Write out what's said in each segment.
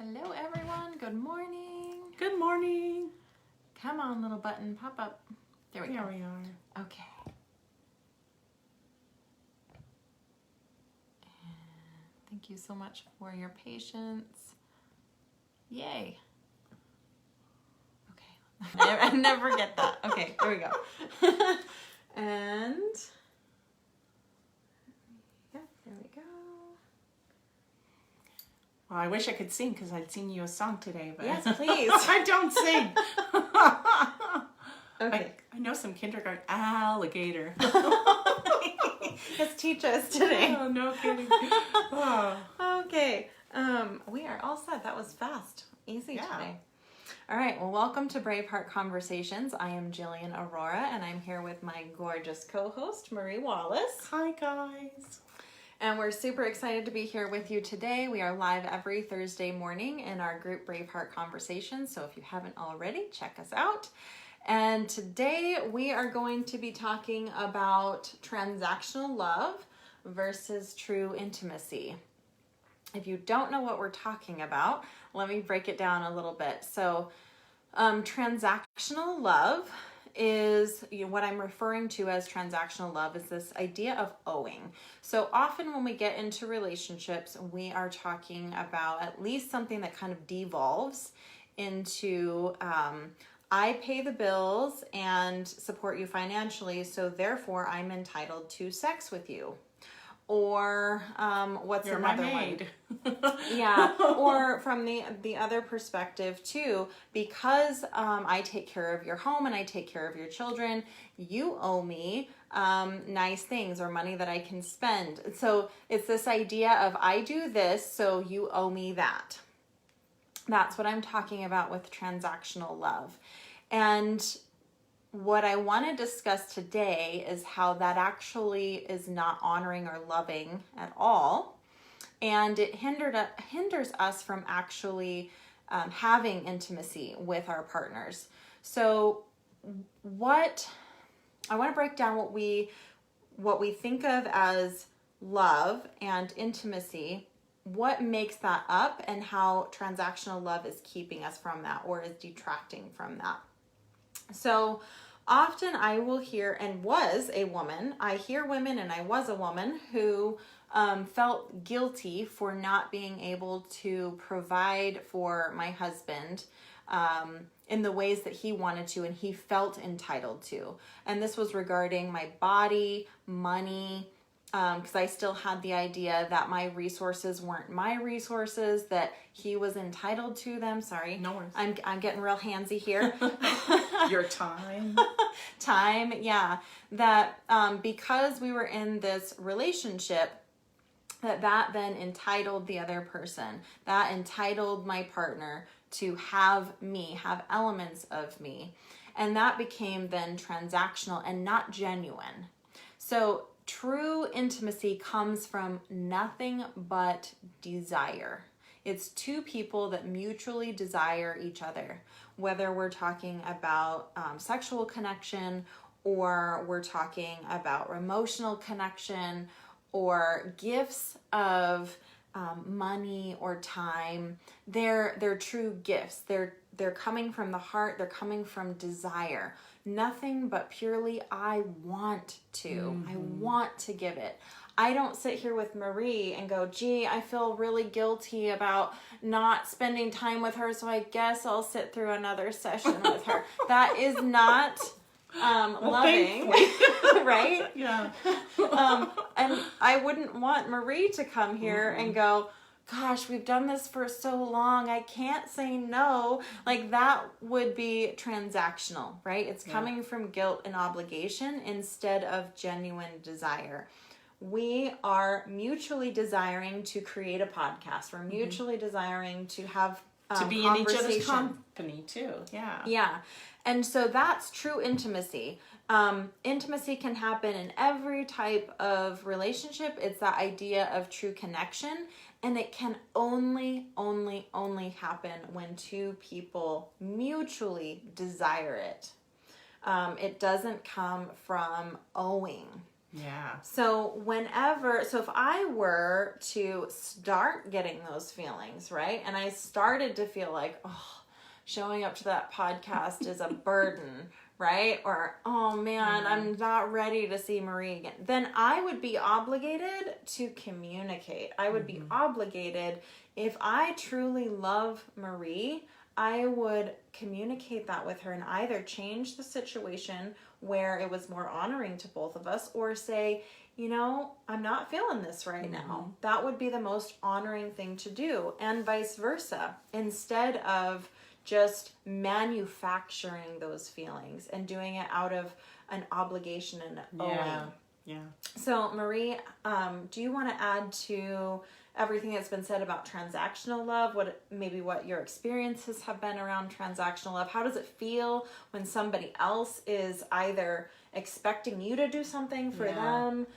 Hello everyone, good morning. Good morning. Come on, little button, pop up. There we go. Here we are. Okay. And thank you so much for your patience. Yay. Okay. I never forget that. Okay, there we go. And yeah, there we go. Well, I wish I could sing because I'd sing you a song today, but Yes, please. I don't sing. Okay. I know some kindergarten alligator. Let's teach us today. Oh, no kidding. Oh. Okay. We are all set. That was fast. Easy Yeah. today. All right. Well, welcome to Braveheart Conversations. I am Jillian Aurora, and I'm here with my gorgeous co-host, Marie Wallace. Hi, guys. And we're super excited to be here with you today. We are live every Thursday morning in our group Braveheart Conversations. So if you haven't already, check us out. And today we are going to be talking about transactional love versus true intimacy. If you don't know what we're talking about, let me break it down a little bit. So transactional love is, what I'm referring to as transactional love is this idea of owing. So often when we get into relationships, we are talking about at least something that kind of devolves into I pay the bills and support you financially, so therefore I'm entitled to sex with you. Or what's You're another my one? maid. Yeah, or from the other perspective too, because I take care of your home and I take care of your children, you owe me nice things or money that I can spend. So it's this idea of I do this, so you owe me that. That's what I'm talking about with transactional love. And what I want to discuss today is how that actually is not honoring or loving at all. And it hinders us from actually having intimacy with our partners. So I want to break down what we think of as love and intimacy, what makes that up, and how transactional love is keeping us from that or is detracting from that. So often I will hear, and was a woman, I hear women, and I was a woman who felt guilty for not being able to provide for my husband in the ways that he wanted to and he felt entitled to. And this was regarding my body, money, because I still had the idea that my resources weren't my resources, that he was entitled to them. Sorry. No worries. I'm getting real handsy here. Your time. Time, yeah. That because we were in this relationship, that then entitled the other person, that entitled my partner to have me, have elements of me. And that became then transactional and not genuine. So true intimacy comes from nothing but desire. It's two people that mutually desire each other, whether we're talking about sexual connection or we're talking about emotional connection or gifts of money or time. They're true gifts. They're coming from the heart. They're coming from desire. Nothing but purely, I want to. Mm-hmm. I want to give it. I don't sit here with Marie and go, gee, I feel really guilty about not spending time with her, so I guess I'll sit through another session with her. That is not loving, right? Yeah. And I wouldn't want Marie to come here and go, gosh, we've done this for so long, I can't say no. Like, that would be transactional, right? It's coming from guilt and obligation instead of genuine desire. We are mutually desiring to create a podcast. We're mutually desiring to have to be in each other's company too. Yeah. Yeah. And so that's true intimacy. Intimacy can happen in every type of relationship. It's that idea of true connection. And it can only happen when two people mutually desire it. It doesn't come from owing. Yeah. So if I were to start getting those feelings, right? And I started to feel like, oh, showing up to that podcast is a burden, right? Or, oh man, I'm not ready to see Marie again. Then I would be obligated to communicate. I would be obligated, if I truly love Marie, I would communicate that with her and either change the situation where it was more honoring to both of us, or say, I'm not feeling this right now. That would be the most honoring thing to do, and vice versa. Instead of just manufacturing those feelings and doing it out of an obligation and owing. Yeah. So, Marie, do you want to add to everything that's been said about transactional love? What your experiences have been around transactional love? How does it feel when somebody else is either expecting you to do something for them?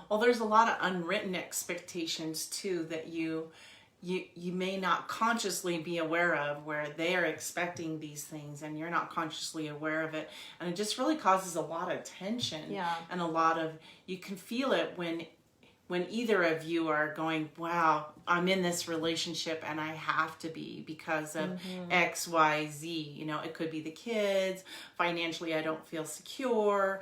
Well, there's a lot of unwritten expectations too that you may not consciously be aware of, where they are expecting these things and you're not consciously aware of it, and it just really causes a lot of tension. And you can feel it when either of you are going, wow, I'm in this relationship and I have to be because of X, Y, Z. It could be the kids, financially I don't feel secure,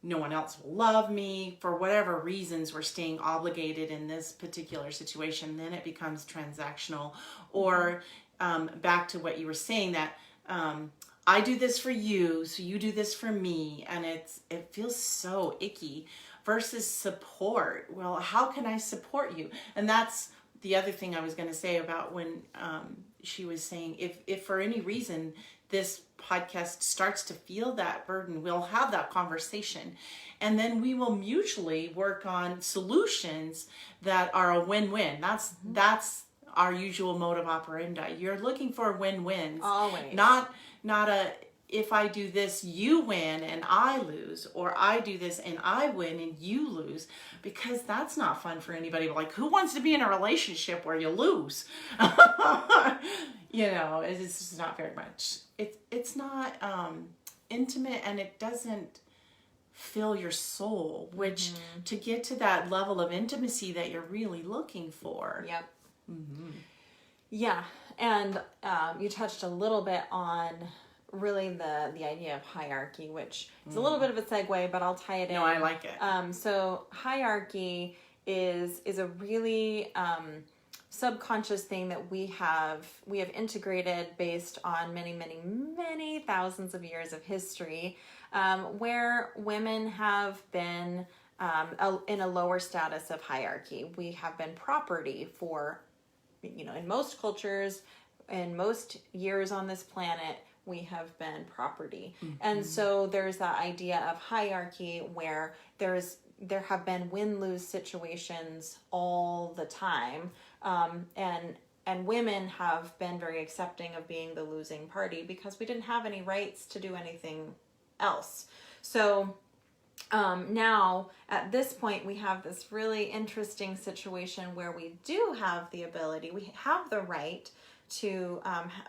no one else will love me. For whatever reasons, we're staying obligated in this particular situation. Then it becomes transactional. Or back to what you were saying, that I do this for you, so you do this for me. And it feels so icky. Versus support. Well, how can I support you? And that's the other thing I was going to say about when she was saying, if for any reason this podcast starts to feel that burden, we'll have that conversation. And then we will mutually work on solutions that are a win-win. That's our usual mode of operandi. You're looking for win-wins. Always. Not a, if I do this, you win and I lose, or I do this and I win and you lose, because that's not fun for anybody. Like, who wants to be in a relationship where you lose? It's just not very much. It's not intimate, and it doesn't fill your soul, which to get to that level of intimacy that you're really looking for. Yep. Yeah. And you touched a little bit on really the idea of hierarchy, which is a little bit of a segue, but I'll tie it in. No, I like it. So hierarchy is a really subconscious thing that we have integrated based on many, many, many thousands of years of history, where women have been in a lower status of hierarchy. We have been property for, in most cultures, in most years on this planet, we have been property. And so there's that idea of hierarchy where there have been win-lose situations all the time. And women have been very accepting of being the losing party because we didn't have any rights to do anything else. So now at this point we have this really interesting situation where we do have the ability, we have the right to,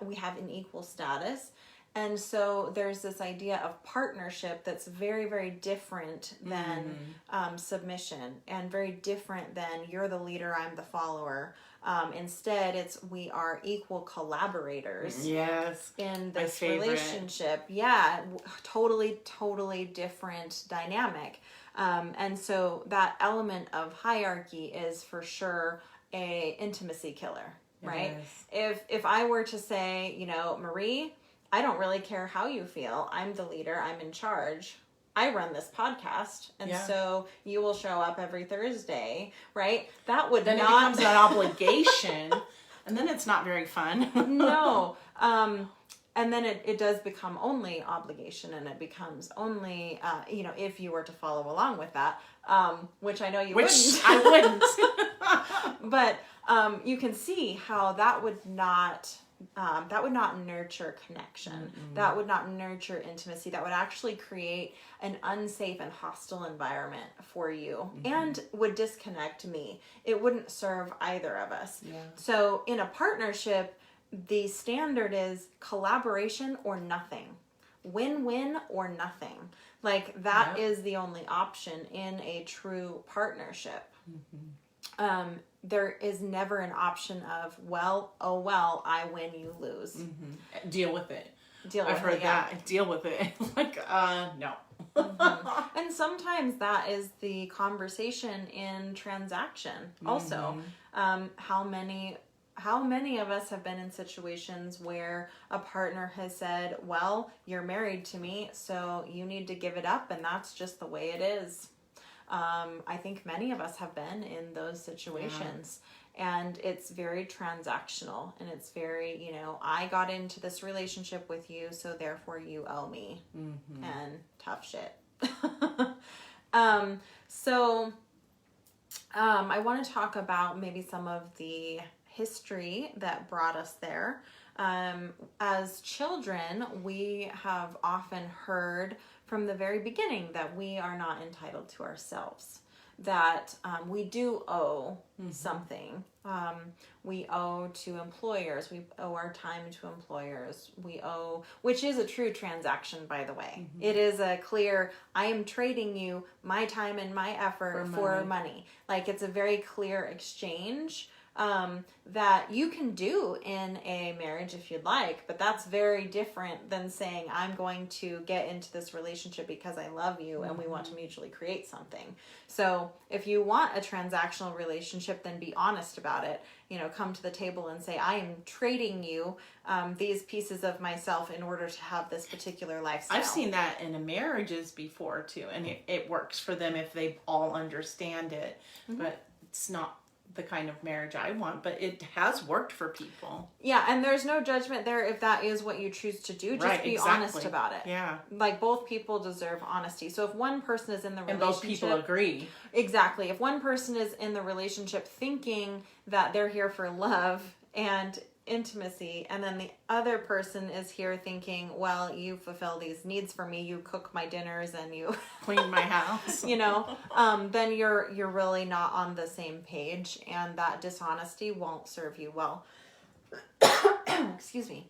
we have an equal status. And so there's this idea of partnership that's very, very different than submission, and very different than you're the leader, I'm the follower. Instead, we are equal collaborators. Yes. In this relationship. Yeah, totally different dynamic. And so that element of hierarchy is for sure a intimacy killer, right? If I were to say, Marie, I don't really care how you feel. I'm the leader. I'm in charge. I run this podcast, and so you will show up every Thursday, right? That would then not... it becomes an obligation, and then it's not very fun. No. And then it does become only obligation, and it becomes only, if you were to follow along with that, which I know you wouldn't. Which I wouldn't. But you can see how that would not nurture connection. That would not nurture intimacy. That would actually create an unsafe and hostile environment for you, and would disconnect me. It wouldn't serve either of us. Yeah. So in a partnership, the standard is collaboration or nothing. win-win or nothing. Like that is the only option in a true partnership. There is never an option of, well, oh well, I win, you lose. Deal with it. I've heard that. Deal with it. Like, no. And sometimes that is the conversation in transaction. Also, how many of us have been in situations where a partner has said, well, you're married to me, so you need to give it up, and that's just the way it is. I think many of us have been in those situations. And it's very transactional, and it's very, I got into this relationship with you, so therefore you owe me. And tough shit. I want to talk about maybe some of the history that brought us there. As children, we have often heard from the very beginning that we are not entitled to ourselves, that we do owe something. We owe to employers. We owe our time to employers. We owe, which is a true transaction, by the way. It is a clear, I am trading you my time and my effort for money. Like, it's a very clear exchange that you can do in a marriage if you'd like, but that's very different than saying, I'm going to get into this relationship because I love you and we want to mutually create something. So if you want a transactional relationship, then be honest about it. Come to the table and say, I am trading you these pieces of myself in order to have this particular lifestyle. I've seen that in marriages before too, and it works for them if they all understand it, but it's not the kind of marriage I want, but it has worked for people. Yeah, and there's no judgment there if that is what you choose to do. Just be honest about it. Yeah. Like, both people deserve honesty. So if one person is in the relationship... And both people agree. Exactly. If one person is in the relationship thinking that they're here for love and intimacy, and then the other person is here thinking, well, you fulfill these needs for me, you cook my dinners and you clean my house, then you're really not on the same page, and that dishonesty won't serve you well. Excuse me.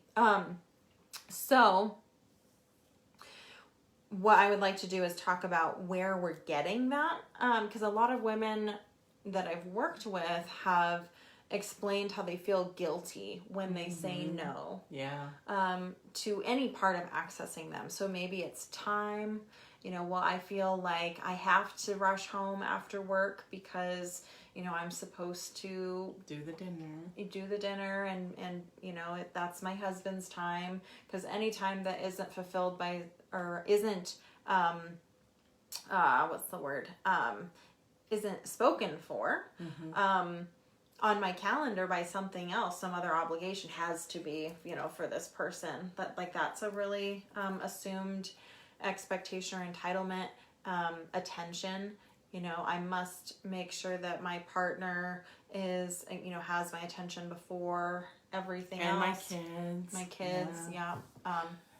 So what I would like to do is talk about where we're getting that, because a lot of women that I've worked with have explained how they feel guilty when they say no to any part of accessing them. So maybe it's time, I feel like I have to rush home after work because I'm supposed to do the dinner and that's my husband's time, because any time that isn't fulfilled by, or isn't isn't spoken for on my calendar by something else, some other obligation has to be, for this person. But that's a really assumed expectation or entitlement, attention. I must make sure that my partner is, has my attention before everything else. And my kids. Yeah.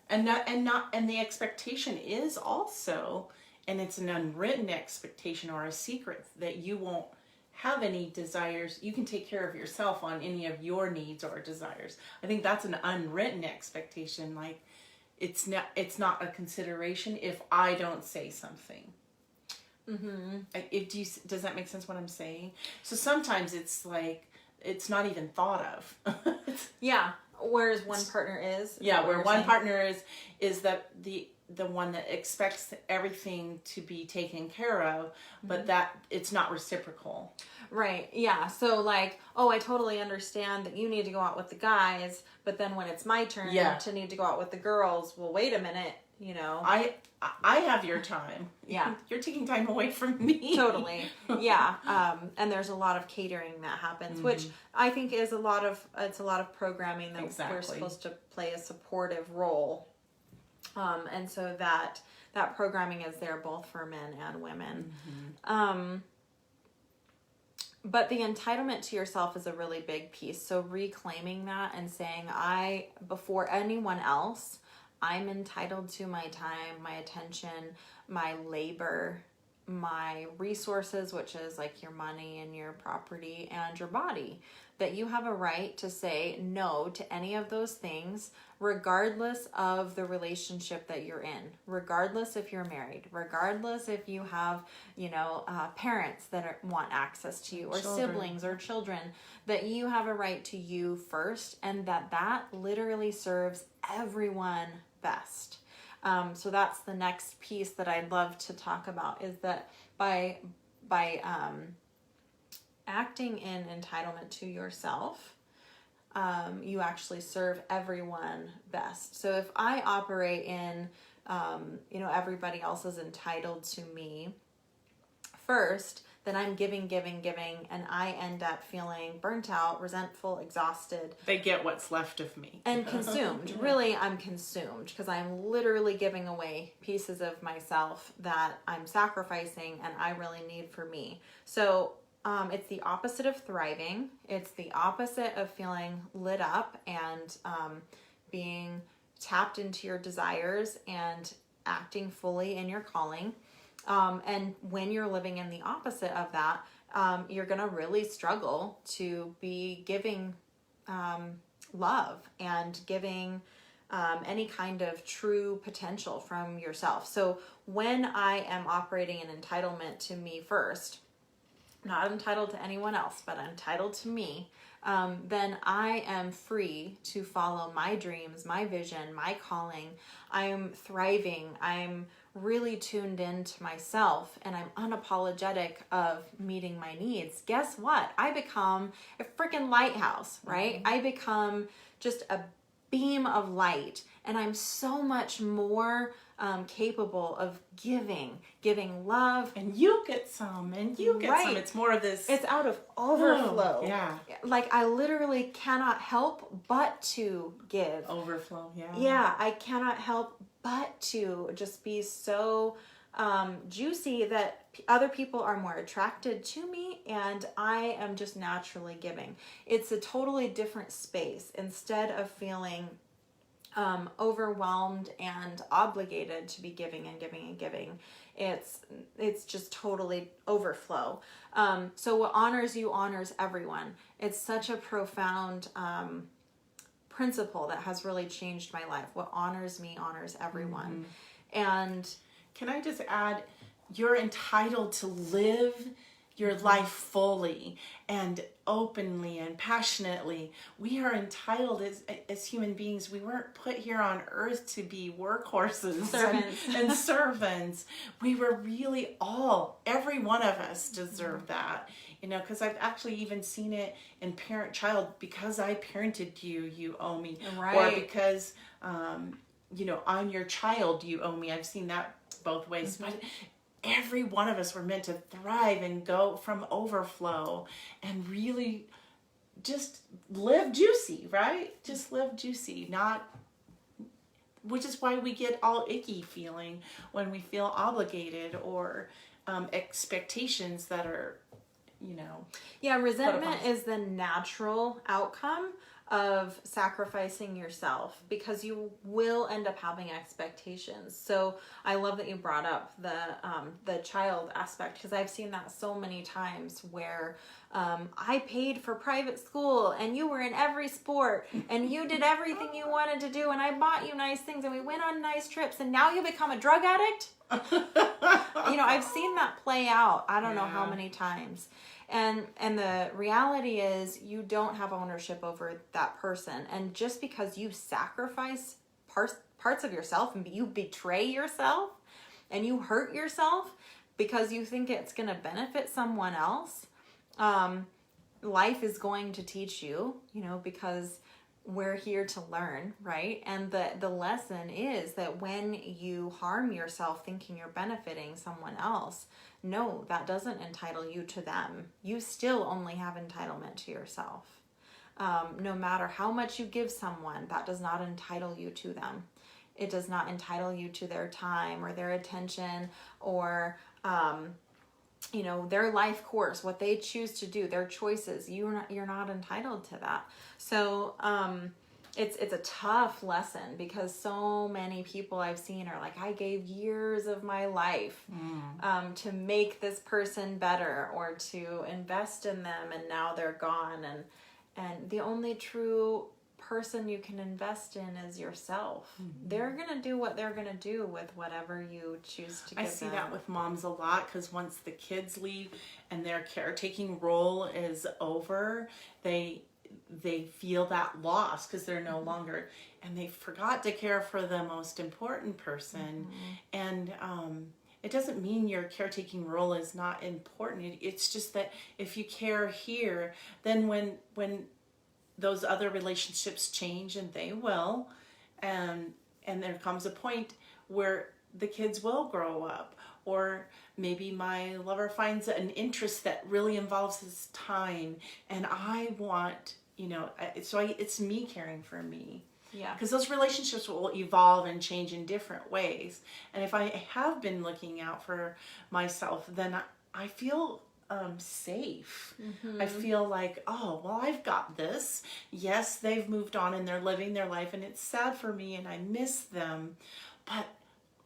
And the expectation is also, and it's an unwritten expectation or a secret, that you won't have any desires. You can take care of yourself on any of your needs or desires. I think that's an unwritten expectation. Like, it's not a consideration if I don't say something. Does that make sense what I'm saying? So sometimes it's like, it's not even thought of. Yeah. Whereas one partner is. Yeah, where one partner is that the one that expects everything to be taken care of, but that it's not reciprocal. Right. Yeah. So I totally understand that you need to go out with the guys, but then when it's my turn to need to go out with the girls, well, wait a minute, I have your time. Yeah. You're taking time away from me. Totally. Yeah. And there's a lot of catering that happens, which I think is a lot of programming that we're supposed to play a supportive role. And so that programming is there both for men and women. But the entitlement to yourself is a really big piece. So reclaiming that and saying, before anyone else, I'm entitled to my time, my attention, my labor, my resources, which is like your money and your property and your body. that you have a right to say no to any of those things, regardless of the relationship that you're in, regardless if you're married, regardless if you have, parents that want access to you, or siblings or children, that you have a right to you first, and that literally serves everyone best. So that's the next piece that I'd love to talk about, is that by acting in entitlement to yourself, you actually serve everyone best. So if I operate in, everybody else is entitled to me first, then I'm giving, and I end up feeling burnt out, resentful, exhausted. They get what's left of me. And consumed. Really, I'm consumed because I'm literally giving away pieces of myself that I'm sacrificing and I really need for me. So it's the opposite of thriving. It's the opposite of feeling lit up and being tapped into your desires and acting fully in your calling. And when you're living in the opposite of that, you're going to really struggle to be giving love and giving any kind of true potential from yourself. So when I am operating in entitlement to me first, not entitled to anyone else, but entitled to me, then I am free to follow my dreams, my vision, my calling. I'm thriving. I'm really tuned into myself, and I'm unapologetic of meeting my needs. Guess what? I become a freaking lighthouse, right? Mm-hmm. I become just a beam of light, and I'm so much more capable of giving love. And you get some, and you get some. It's more of this. It's out of overflow. Yeah. Like I literally cannot help but to give. Overflow, yeah. Yeah, I cannot help but to just be so juicy that other people are more attracted to me, and I am just naturally giving. It's a totally different space. Instead of feeling overwhelmed and obligated to be giving, it's just totally overflow. So what honors you honors everyone. It's such a profound principle that has really changed my life. What honors me honors everyone. Mm-hmm. And can I just add, you're entitled to live your life fully and openly and passionately. We are entitled as human beings. We weren't put here on earth to be workhorses and servants. We were really every one of us deserve that. Because I've actually even seen it in parent-child. Because I parented you, you owe me. Right. Or because, I'm your child, you owe me. I've seen that both ways. Mm-hmm. But every one of us were meant to thrive and go from overflow and really just live juicy, right? Just live juicy, which is why we get all icky feeling when we feel obligated or expectations that are, Yeah, resentment is the natural outcome of sacrificing yourself, because you will end up having expectations. So I love that you brought up the child aspect, because I've seen that so many times where I paid for private school and you were in every sport and you did everything you wanted to do and I bought you nice things and we went on nice trips and now you become a drug addict. I've seen that play out. I don't know how many times. And the reality is you don't have ownership over that person. And just because you sacrifice parts of yourself and you betray yourself and you hurt yourself because you think it's going to benefit someone else, life is going to teach you, because we're here to learn, right? And the lesson is that when you harm yourself thinking you're benefiting someone else, no, that doesn't entitle you to them. You still only have entitlement to yourself. No matter how much you give someone, that does not entitle you to them. It does not entitle you to their time or their attention or, their life course, what they choose to do, their choices. You're not entitled to that. So, it's a tough lesson because so many people I've seen are like, I gave years of my life to make this person better or to invest in them, and now they're gone. And the only true person you can invest in is yourself. They're going to do what they're going to do with whatever you choose to give them. I see that with moms a lot, because once the kids leave and their caretaking role is over, they feel that loss because they're no longer, and they forgot to care for the most important person. And it doesn't mean your caretaking role is not important. It's just that if you care here, then when those other relationships change, and they will, and there comes a point where the kids will grow up, or maybe my lover finds an interest that really involves his time, and I want, it's me caring for me. Yeah. Because those relationships will evolve and change in different ways. And if I have been looking out for myself, then I feel safe. I feel like, oh, well, I've got this. Yes, they've moved on and they're living their life, and it's sad for me and I miss them. But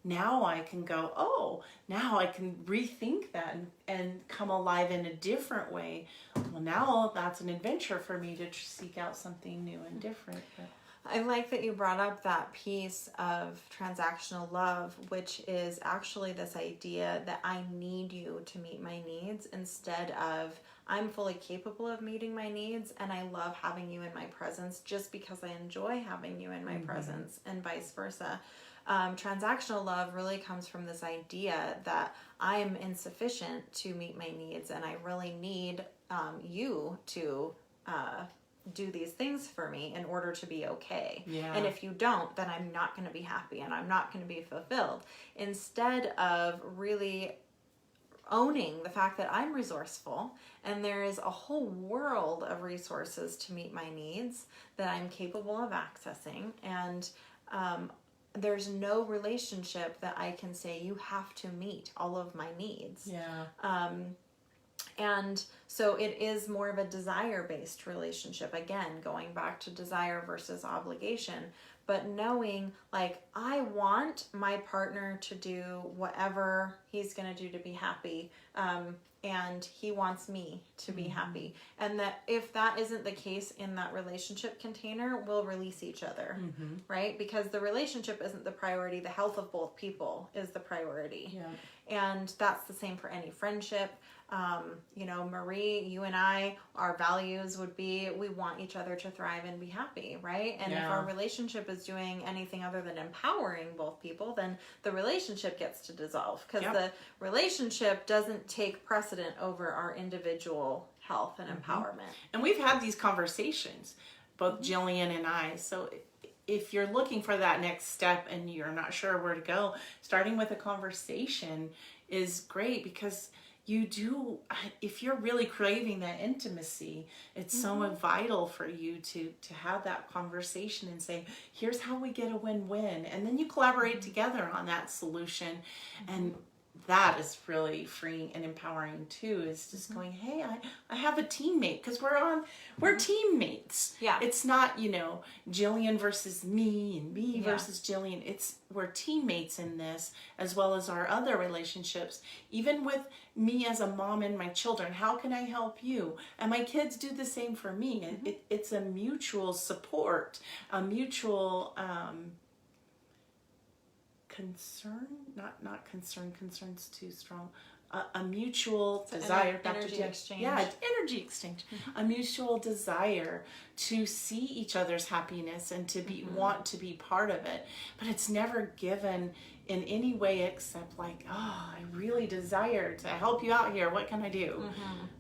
now I can go, oh, now I can rethink that and come alive in a different way. Well, now that's an adventure for me to seek out something new and different. But I like that you brought up that piece of transactional love, which is actually this idea that I need you to meet my needs, instead of I'm fully capable of meeting my needs and I love having you in my presence just because I enjoy having you in my presence, and vice versa. Transactional love really comes from this idea that I am insufficient to meet my needs, and I really need you to do these things for me in order to be okay. Yeah. And if you don't, then I'm not going to be happy and I'm not going to be fulfilled. Instead of really owning the fact that I'm resourceful and there is a whole world of resources to meet my needs that I'm capable of accessing, and there's no relationship that I can say you have to meet all of my needs. yeah. And so it is more of a desire-based relationship. Again, going back to desire versus obligation, but knowing, like, I want my partner to do whatever he's going to do to be happy. And he wants me to be happy. And that if that isn't the case in that relationship container, we'll release each other, right? Because the relationship isn't the priority. The health of both people is the priority. Yeah. And that's the same for any friendship. Marie, you and I, our values would be, we want each other to thrive and be happy, right? And if our relationship is doing anything other than empowering both people, then the relationship gets to dissolve, because the relationship doesn't take precedent over our individual health and empowerment. And we've had these conversations, both Jillian and I. So if you're looking for that next step and you're not sure where to go, starting with a conversation is great, because you do, if you're really craving that intimacy, it's so vital for you to have that conversation and say, here's how we get a win-win. And then you collaborate together on that solution. And that is really freeing and empowering too, is just going, hey, I have a teammate, because we're teammates. Yeah. It's not, Jillian versus me and me versus Jillian. We're teammates in this, as well as our other relationships. Even with me as a mom and my children, how can I help you? And my kids do the same for me. It's a mutual support, a mutual concern, not concern, concern's too strong, a mutual desire, energy exchange. Yeah, it's energy exchange. A mutual desire to see each other's happiness and to be want to be part of it. But it's never given in any way except like, oh, I really desire to help you out here. What can I do?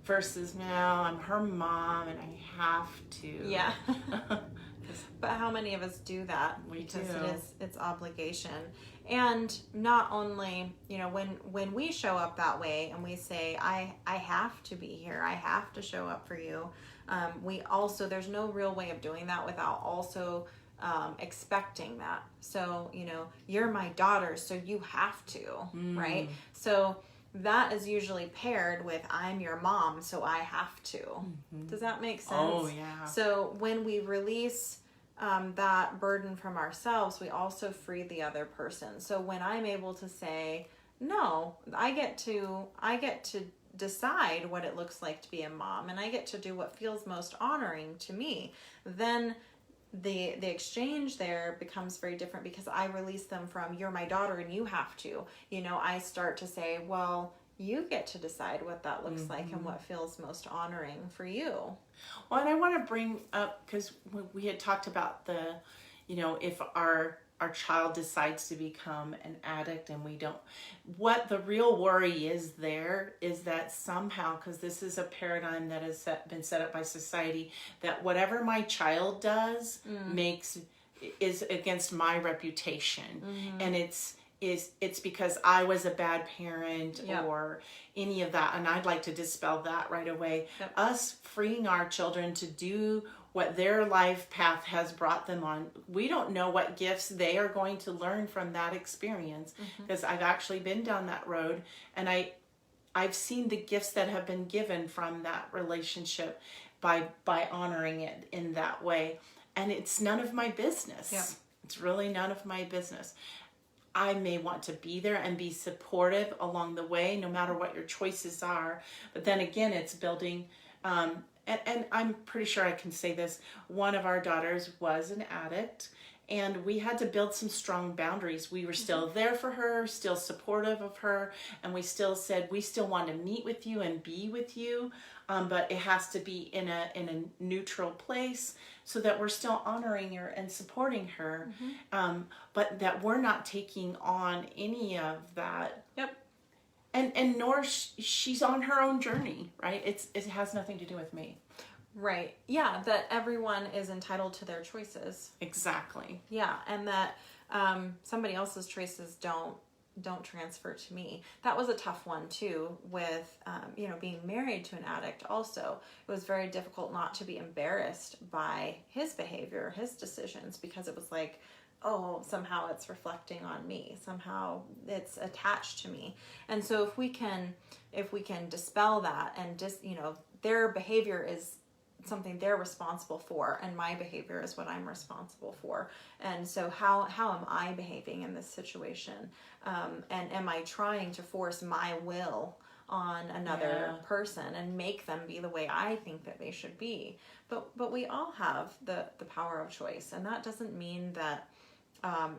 Versus, no, I'm her mom and I have to. Yeah. But how many of us do that? Because it's obligation. And not only, when we show up that way and we say, I have to be here, I have to show up for you, we also, there's no real way of doing that without also expecting that. So, you're my daughter, so you have to, right? So that is usually paired with, I'm your mom, so I have to. Does that make sense? Oh, yeah. So when we release that burden from ourselves, we also free the other person. So when I'm able to say, no, I get to decide what it looks like to be a mom, and I get to do what feels most honoring to me, then the exchange there becomes very different, because I release them from, you're my daughter and you have to. I start to say, well, you get to decide what that looks like and what feels most honoring for you. Well, and I want to bring up, because we had talked about the, if our child decides to become an addict and we don't, what the real worry is there is that somehow, because this is a paradigm that has been set up by society, that whatever my child does is against my reputation. And it's because I was a bad parent or any of that. And I'd like to dispel that right away. Yep. Us freeing our children to do what their life path has brought them on. We don't know what gifts they are going to learn from that experience, because I've actually been down that road, and I've seen the gifts that have been given from that relationship by honoring it in that way. And it's none of my business. Yep. It's really none of my business. I may want to be there and be supportive along the way, no matter what your choices are. But then again, it's building, and I'm pretty sure I can say this, one of our daughters was an addict, and we had to build some strong boundaries. We were still there for her, still supportive of her, and we still said, we still want to meet with you and be with you, but it has to be in a neutral place, so that we're still honoring her and supporting her, but that we're not taking on any of that. Yep. And nor she's on her own journey, right? It has nothing to do with me. Right. Yeah, that everyone is entitled to their choices. Exactly. Yeah, and that somebody else's choices don't transfer to me. That was a tough one too, with being married to an addict. Also, it was very difficult not to be embarrassed by his behavior, his decisions, because it was like, oh, somehow it's reflecting on me, somehow it's attached to me. And so if we can dispel that, and just their behavior is something they're responsible for, and my behavior is what I'm responsible for. And so how am I behaving in this situation? And am I trying to force my will on another person and make them be the way I think that they should be? But we all have the power of choice, and that doesn't mean that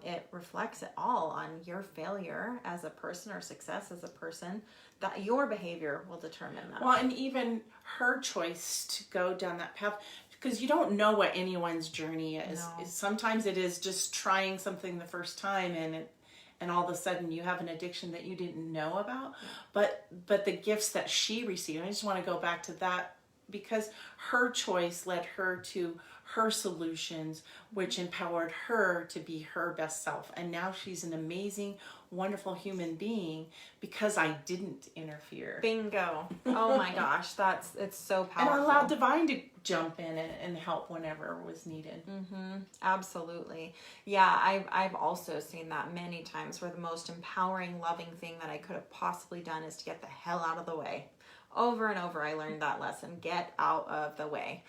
it reflects at all on your failure as a person or success as a person. That your behavior will determine that. Well, and even her choice to go down that path, because you don't know what anyone's journey is. No. Sometimes it is just trying something the first time, and all of a sudden you have an addiction that you didn't know about. But the gifts that she received, I just want to go back to that, because her choice led her to her solutions, which empowered her to be her best self. And now she's an amazing, wonderful human being because I didn't interfere. Bingo. Oh my gosh, it's so powerful. And I allowed divine to jump in and help whenever was needed. Absolutely. Yeah, I've also seen that many times, where the most empowering, loving thing that I could have possibly done is to get the hell out of the way. Over and over I learned that lesson, get out of the way.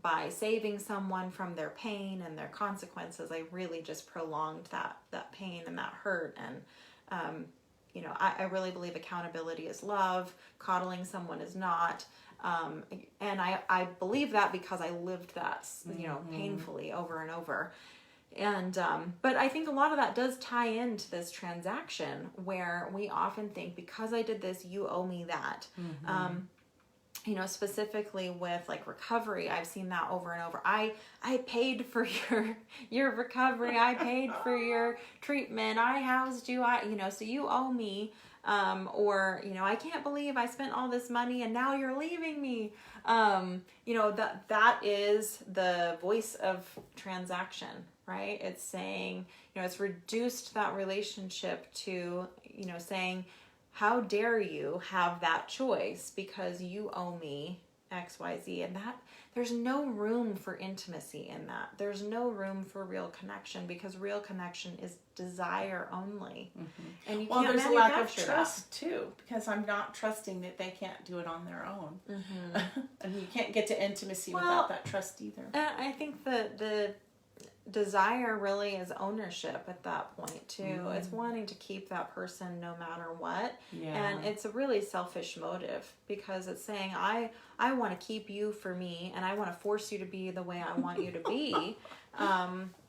By saving someone from their pain and their consequences, I really just prolonged that pain and that hurt. And, I really believe accountability is love. Coddling someone is not. And I believe that because I lived that, painfully over and over. And, but I think a lot of that does tie into this transaction, where we often think, because I did this, you owe me that. Specifically with like recovery, I've seen that over and over. I paid for your recovery. I paid for your treatment. I housed you. So you owe me. Or, I can't believe I spent all this money and now you're leaving me. That is the voice of transaction, right? It's saying, it's reduced that relationship to, saying, how dare you have that choice because you owe me X, Y, Z, and that there's no room for intimacy in that. There's no room for real connection, because real connection is desire only. And you can't there's a lack of manufacture trust too, because I'm not trusting that they can't do it on their own. And you can't get to intimacy without that trust either. I think the desire really is ownership at that point too. It's wanting to keep that person no matter what. And it's a really selfish motive, because it's saying I want to keep you for me, and I want to force you to be the way I want you to be.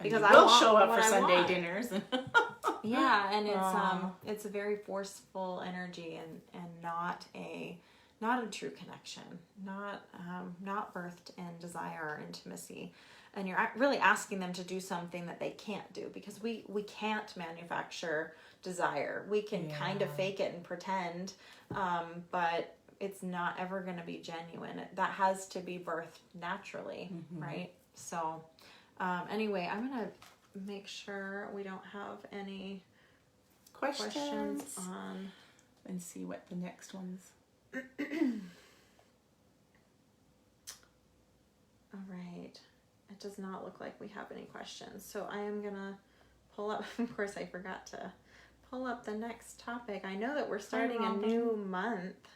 Because I will show up for Sunday dinners. Yeah, and it's a very forceful energy, and not a true connection, not birthed in desire or intimacy. And you're really asking them to do something that they can't do, because we can't manufacture desire. We can kind of fake it and pretend, but it's not ever going to be genuine. That has to be birthed naturally, right? So anyway, I'm going to make sure we don't have any questions on... And see what the next one's. All right. It does not look like we have any questions. So I am going to pull up, of course I forgot to pull up the next topic. I know that we're starting a new month,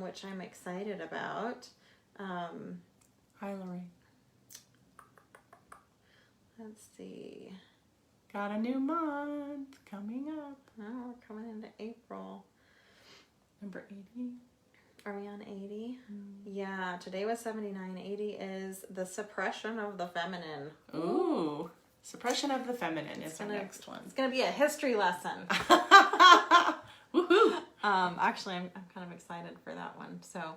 which I'm excited about. Hi, Lori. Let's see. Got a new month coming up. Oh, we're coming into April. Number 80. Are we on 80? Yeah, today was 79. 80 is the suppression of the feminine. Ooh. Suppression of the feminine is the next one. It's going to be a history lesson. Woohoo! Actually, I'm kind of excited for that one. So,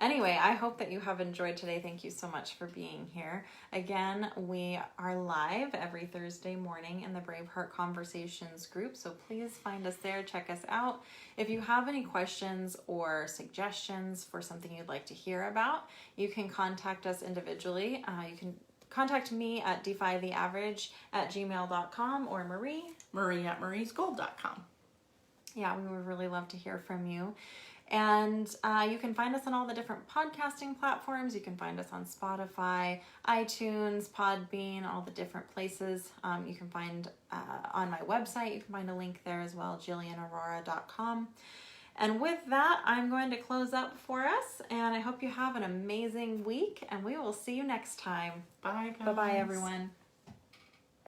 anyway, I hope that you have enjoyed today. Thank you so much for being here. Again, we are live every Thursday morning in the Braveheart Conversations group. So please find us there. Check us out. If you have any questions or suggestions for something you'd like to hear about, you can contact us individually. You can contact me at defytheaverage@gmail.com or Marie@mariesgold.com. Yeah, we would really love to hear from you. And you can find us on all the different podcasting platforms. You can find us on Spotify, iTunes, Podbean, all the different places. You can find on my website, you can find a link there as well, jillianaurora.com. And with that, I'm going to close up for us. And I hope you have an amazing week. And we will see you next time. Bye, guys. Bye-bye, everyone.